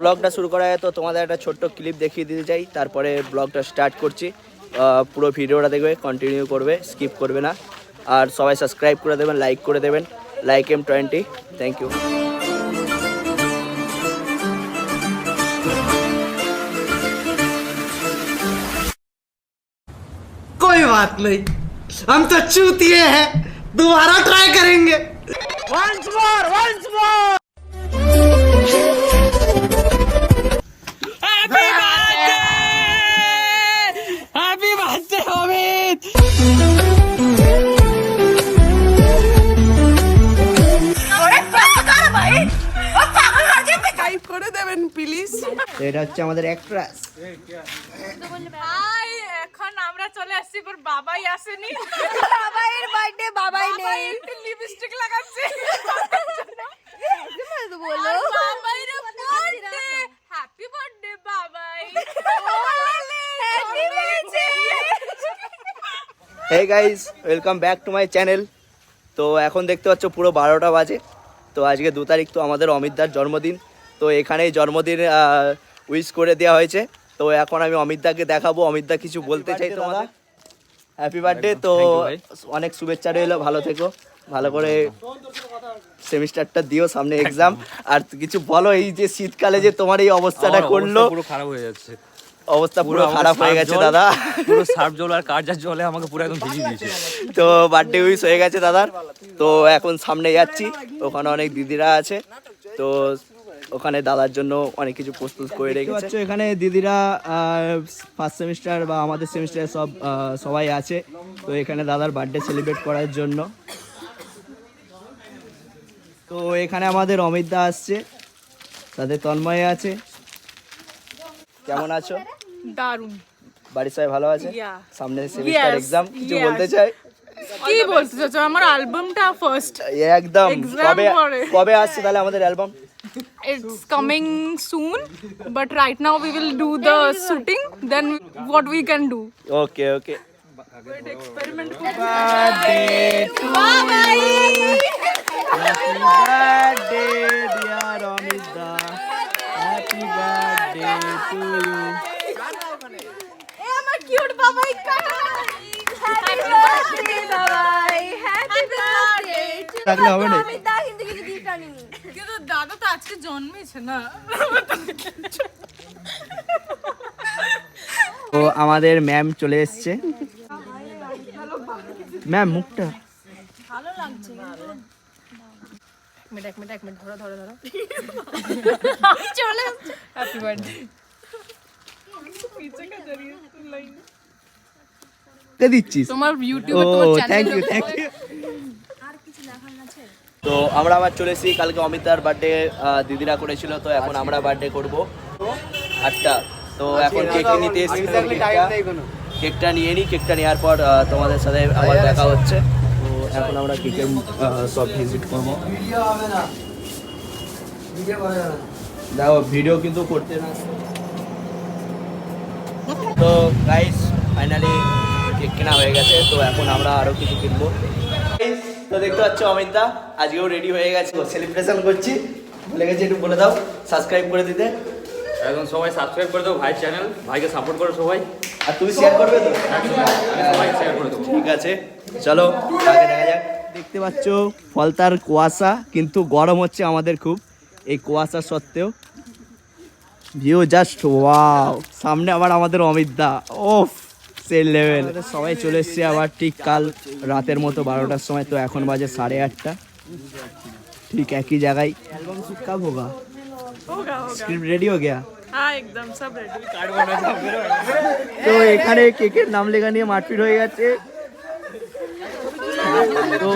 ব্লগটা শুরু করা হয় তো তোমাদের একটা ছোট্ট ক্লিপ দেখিয়ে দিতে চাই, তারপরে ব্লগটা স্টার্ট করছি। পুরো ভিডিওটা দেখবে, কন্টিনিউ করবে, স্কিপ করবে না। আর সবাই সাবস্ক্রাইব করে দেবেন, লাইক করে দেবেন, লাইক M20। Thank you. कोई बात नहीं, हम तो चूतिए हैं, दोबारा ट्राई करेंगे। Once more, once more. Happy birthday! Happy birthday, Amit! Type করে দেবেন প্লিজ। এটা হচ্ছে আমাদের অ্যাক্ট্রেস। হাই, এখন আমরা চলে আসছি, পর বাবাই আসেনি। বাবাইয়ের বার্থডে, বাবাই নেই, লিপস্টিক লাগাচ্ছে। বলো বাবাইয়ের birthday, happy birthday Babai. Happy birthday. Hey guys, welcome back to my channel. তো এখন দেখতে পাচ্ছ পুরো 12টা বাজে। তো আজকে 2 তারিখ, তো আমাদের অমিতদার জন্মদিন। তো এখানেই জন্মদিন উইশ করে দেওয়া হয়েছে। তো এখন আমি অমিতদাকে দেখাবো, অমিতদা কিছু বলতে চাই তোমাদের। Happy birthday. তো অনেক শুভেচ্ছা রইলো, ভালো থেকো, ভালো করে সেমিস্টারটা দিও, সামনে এক্সাম। আর কিছু বলো, এই যে শীতকালে যে তোমার এই অবস্থাটা করলো, পুরো খারাপ হয়ে যাচ্ছে, অবস্থা পুরো খারাপ হয়ে গেছে দাদা। পুরো সার্ফ জল আর কার্জার জলে আমাকে পুরো একদম ভিজিয়ে দিয়েছে। তো বার্থডে উইশ হয়ে গেছে দাদার। তো এখন সামনে যাচ্ছি, ওখানে অনেক দিদিরা আছে, তো ওখানে দাদার জন্য অনেক কিছু প্রস্তুত করে রেখেছে। এখানে দিদিরা ফার্স্ট সেমিস্টার বা আমাদের সেমিস্টারে সবাই আছে। তো এখানে দাদার বার্থডে সেলিব্রেট করার জন্য। তো এখানে আমাদের অমিতদা আসছে, তাদের তন্ময় আছে। কেমন আছো? দারুণ। বাড়ির সবাই ভালো আছে? Yeah. সামনে সেমিস্টার Yes, এক্সাম, কিছু yes. বলতে চাই? কি বলতে চাচ্ছ? আমার অ্যালবামটা ফার্স্ট, একদম। Exam কবে পরে। কবে আসছে তাহলে আমাদের album? it's coming soon, but right now we will do the shooting, then what we can do. Okay okay. Experiment. Birthday to you. Happy birthday dear Amita. Happy birthday to you. Hey, my cute babai ka. Happy birthday babai. Happy birthday. থাকলে হবে না? কিন্তু দাদা তো আজকে জন্মেছে না। তো আমাদের ম্যাম চলে এসেছে। ম্যাম মুখটা ভালো লাগছে। এক মিনিট ধরো চলে আসছে। Happy birthday. পিছে কা জরিয়ে তুই লাইন কে দিচ্ছিস? তোমার ইউটিউবে তোমার থ্যাংক চ্যানেলে। You thank you. তো আমরা আবার চলে এসেছি। কালকে অমিতার বার্থডে দিদিরা করেছিল, তো এখন আমরা বার্থডে করব 8টা। তো এখন কেক নিতে এসেছি, কেকটা নিয়ে নিই। কেকটা নেওয়ার পর তোমাদের সাথে আবার দেখা হচ্ছে। তো এখন আমরা কেকের সব ভিজিট করবো। দেখো ভিডিও কিন্তু করতে না। তো গাইস ফাইনালি কেক কেনা হয়ে গেছে। তো এখন আমরা আরো কিছু কিনবো। তো দেখতে পাচ্ছ অমিতদা আজকেও রেডি হয়ে গেছে, সেলিব্রেশন করছি। ভুলে গেছি, একটু বলে দাও সাবস্ক্রাইব করে দিতে। একদম সবাই সাবস্ক্রাইব করে দাও, ভাই চ্যানেল, ভাইকে সাপোর্ট করো সবাই। আর তুমি শেয়ার করবে তো? সবাই শেয়ার করে দেবো। ঠিক আছে, চলো আগে দেখা যাক। দেখতে পাচ্ছ ফলতার কুয়াশা, কিন্তু গরম হচ্ছে আমাদের খুব। এই কুয়াশা সত্ত্বেও ভিউ জাস্ট ওয়াও। সামনে আবার আমাদের অমিতদা, ওফ সেই লেভেল। সবাই চলে এসছে আবার ঠিক কাল রাতের মতো 12টার সময়। তো এখন বাজে 8:30, ঠিক একই জায়গায়। অ্যালবাম শুট কব হোগা? স্ক্রিপ্ট রেডি হয়ে গেয়া? হ্যাঁ একদম সব রেডি। তো এখানে কেকের নাম লেখা নিয়ে মারপিট হয়ে গেছে। তো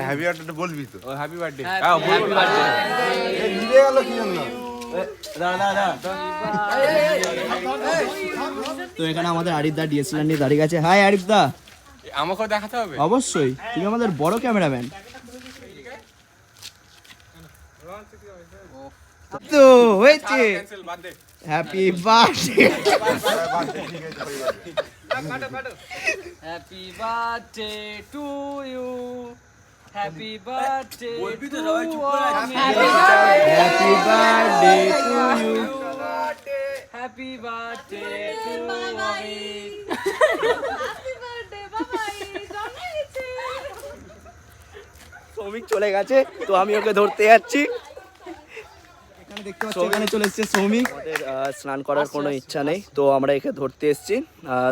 হ্যাপি বার্থডে বলবি তো? Happy birthday. ভিজে গেল কি জন্য? তো এখানে আমাদের আরিফদা ডিএসএলআর নিয়ে দাঁড়িয়ে গেছে। হাই আরিফদা। আমাকেও দেখাতে হবে? অবশ্যই, তুমি আমাদের বড় ক্যামেরাম্যান। তো হয়েছে। Happy birthday. Happy birthday to you. Happy birthday to happy birthday to you. Happy birthday to Amit. শ্রমিক চলে গেছে, তো আমি ওকে ধরতে যাচ্ছি। এখানে দেখতে পাচ্ছি এখানে চলে এসেছে শ্রমিক। আমাদের স্নান করার কোনো ইচ্ছা নেই, তো আমরা একে ধরতে এসেছি।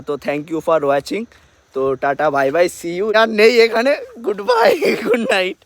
তো থ্যাংক ইউ ফর ওয়াচিং। তো tata, bye bye, see you. আর নেই এখানে, গুড বাই, গুড নাইট।